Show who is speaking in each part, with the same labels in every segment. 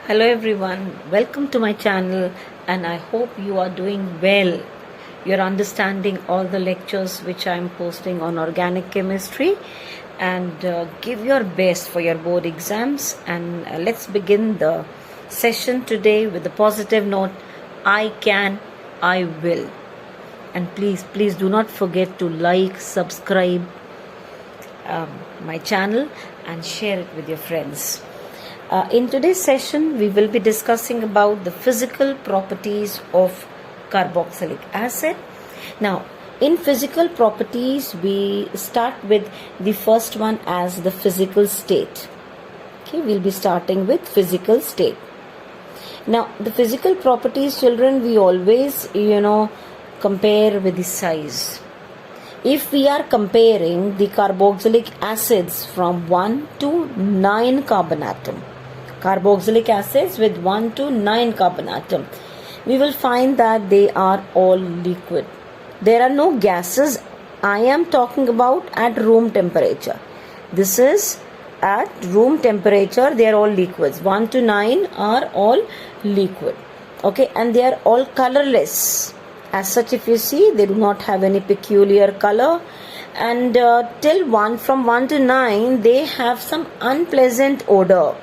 Speaker 1: Hello everyone, welcome to my channel and I hope you are doing well. You're understanding all the lectures which I'm posting on organic chemistry and give your best for your board exams and let's begin the session today with the positive note, I can, I will. And please do not forget to like, subscribe my channel and share it with your friends. In today's session, we will be discussing about the physical properties of carboxylic acid. Now, in physical properties, we start with the first one as the physical state. Okay, we'll be starting with physical state. Now, the physical properties, children, we always, compare with the size. If we are comparing the carboxylic acids from 1 to 9 carbon atom, carboxylic acids with 1 to 9 carbon atom, we will find that they are all liquid. There are no gases. I am talking about at room temperature. This is at room temperature, they are all liquids. 1 to 9 are all liquid. Okay, and they are all colorless. As such, if you see, they do not have any peculiar color. And from 1 to 9, they have some unpleasant odor.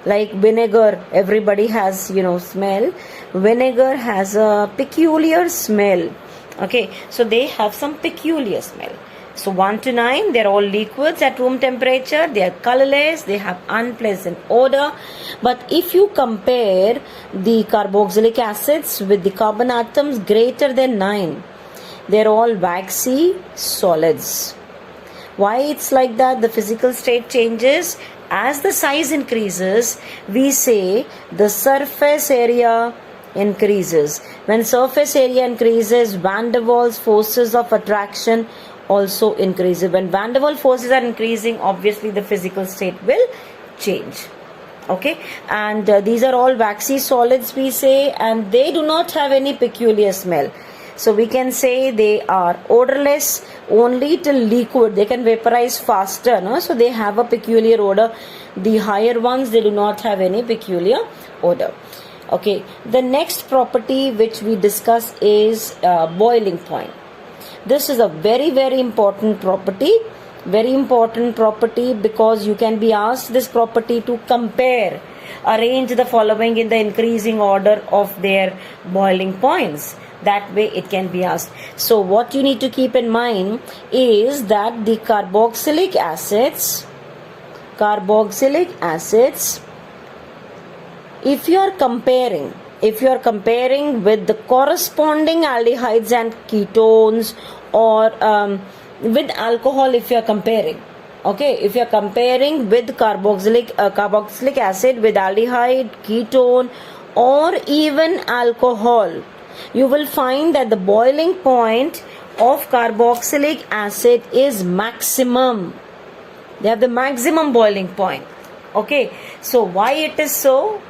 Speaker 1: Like vinegar, everybody has, smell. Vinegar has a peculiar smell. Okay, so they have some peculiar smell. So 1 to 9, they're all liquids at room temperature. They are colorless. They have unpleasant odor. But if you compare the carboxylic acids with the carbon atoms greater than 9, they're all waxy solids. Why it's like that? The physical state changes. As the size increases, we say the surface area increases. When surface area increases, van der Waals forces of attraction also increases. When van der Waals forces are increasing, obviously the physical state will change. Okay, and these are all waxy solids, we say, and they do not have any peculiar smell. So we can say they are odorless only till liquid. They can vaporize faster, no? So they have a peculiar odor. The higher ones, they do not have any peculiar odor. Okay, the next property which we discuss is boiling point. This is a very, very important property. Very important property because you can be asked this property to compare. Arrange the following in the increasing order of their boiling points. That way it can be asked. So what you need to keep in mind is that the carboxylic acids, if you are comparing with the corresponding aldehydes and ketones, or with alcohol, if you are comparing, okay, if you are comparing with carboxylic acid with aldehyde, ketone, or even alcohol, you will find that the boiling point of carboxylic acid is maximum. They have the maximum boiling point. Okay, so why it is so?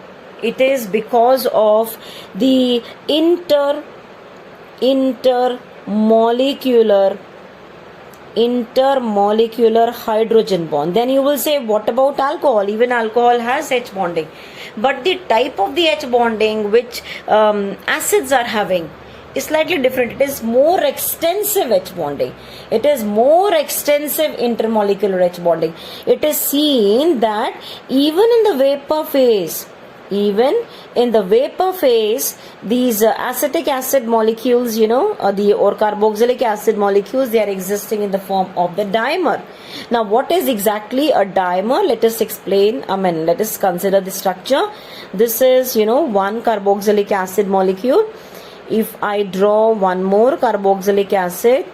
Speaker 1: It is because of the intermolecular hydrogen bond. Then you will say, what about alcohol? Even alcohol has H bonding. But the type of the H bonding which acids are having is slightly different. It is more extensive H bonding. It is more extensive intermolecular H bonding. It is seen that even in the vapor phase, these acetic acid molecules, or carboxylic acid molecules, they are existing in the form of the dimer. Now, what is exactly a dimer? Let us explain. Let us consider the structure. This is, one carboxylic acid molecule. If I draw one more carboxylic acid,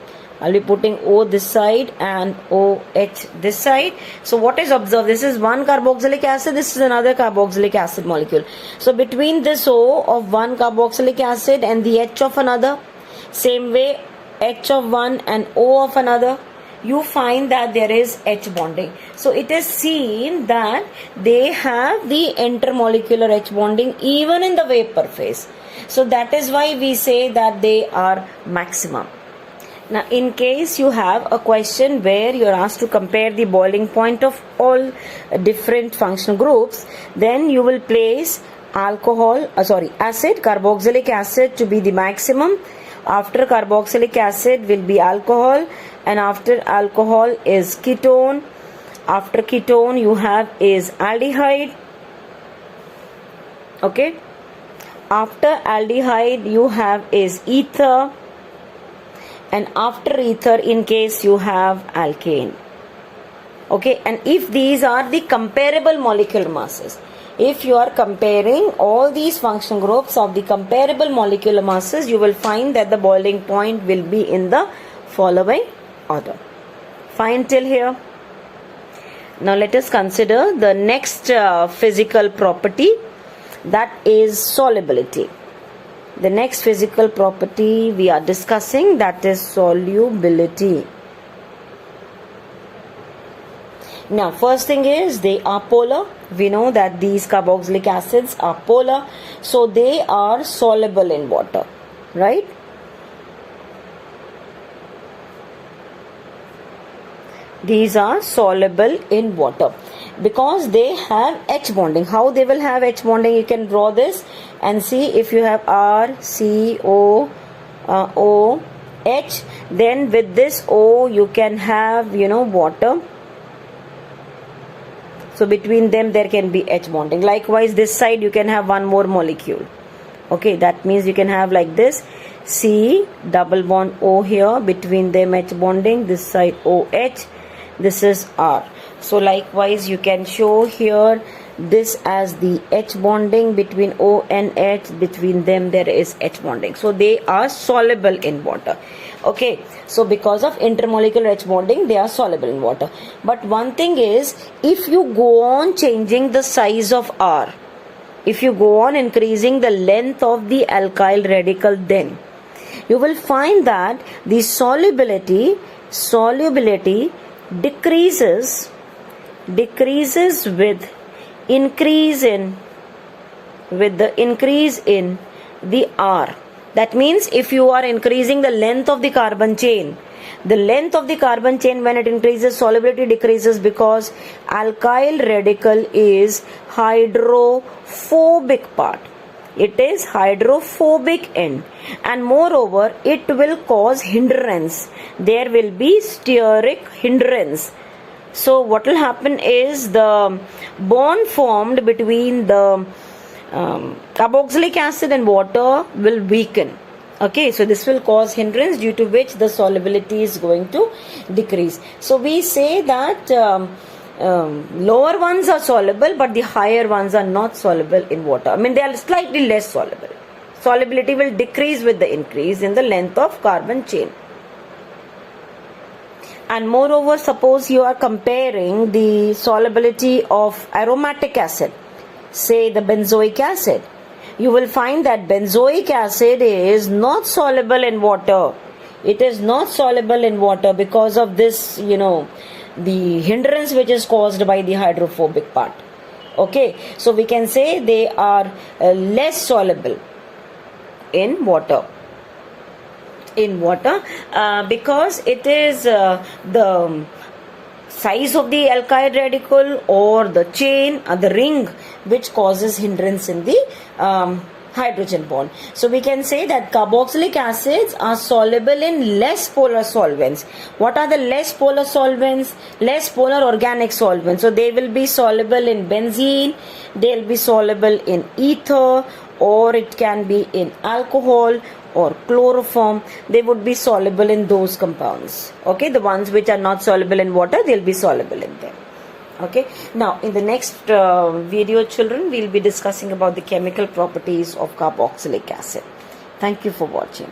Speaker 1: I'll be putting O this side and OH this side. So what is observed? This is one carboxylic acid. This is another carboxylic acid molecule. So between this O of one carboxylic acid and the H of another, same way H of one and O of another, you find that there is H bonding. So it is seen that they have the intermolecular H bonding even in the vapor phase. So that is why we say that they are maximum. Now, in case you have a question where you're asked to compare the boiling point of all different functional groups, then you will place acid, carboxylic acid to be the maximum. After carboxylic acid will be alcohol, and after alcohol is ketone. After ketone you have is aldehyde. Okay. After aldehyde you have is ether, and after ether in case you have alkane. Okay, and if these are the comparable molecular masses, if you are comparing all these functional groups of the comparable molecular masses, you will find that the boiling point will be in the following order. Fine till here? Now let us consider the next physical property, that is solubility. The next physical property we are discussing, that is solubility. Now, first thing is they are polar. We know that these carboxylic acids are polar, so they are soluble in water, right? These are soluble in water because they have H bonding. How they will have H bonding? You can draw this and see. If you have R, C, O, O, H, then with this O you can have, water. So between them there can be H bonding. Likewise, this side you can have one more molecule. Okay, that means you can have like this, C double bond O here, between them H bonding, this side OH, this is R. So likewise you can show here this as the H bonding between O and H, between them there is H bonding. So they are soluble in water. Okay, so because of intermolecular H bonding, they are soluble in water. But one thing is, if you go on changing the size of R, if you go on increasing the length of the alkyl radical, then you will find that the solubility decreases with the increase in the R. That means if you are increasing the length of the carbon chain, when it increases, solubility decreases, because alkyl radical is hydrophobic part. It is hydrophobic end, and moreover it will cause hindrance. There will be steric hindrance. So what will happen is the bond formed between the carboxylic acid and water will weaken. Okay, so this will cause hindrance, due to which the solubility is going to decrease. So we say that lower ones are soluble, but the higher ones are not soluble in water. I mean, they are slightly less soluble. Solubility will decrease with the increase in the length of carbon chain. And moreover, suppose you are comparing the solubility of aromatic acid, say the benzoic acid, you will find that benzoic acid is not soluble in water. It is not soluble in water because of this, the hindrance which is caused by the hydrophobic part. Okay, so we can say they are less soluble in water. Because it is the size of the alkyl radical or the chain or the ring which causes hindrance in the hydrogen bond. So we can say that carboxylic acids are soluble in less polar solvents. What are the less polar solvents? Less polar organic solvents. So they will be soluble in benzene, they will be soluble in ether, or it can be in alcohol or chloroform. They would be soluble in those compounds. Okay, the ones which are not soluble in water, they'll be soluble in them. Okay, now in the next video, children, we'll be discussing about the chemical properties of carboxylic acid. Thank you for watching.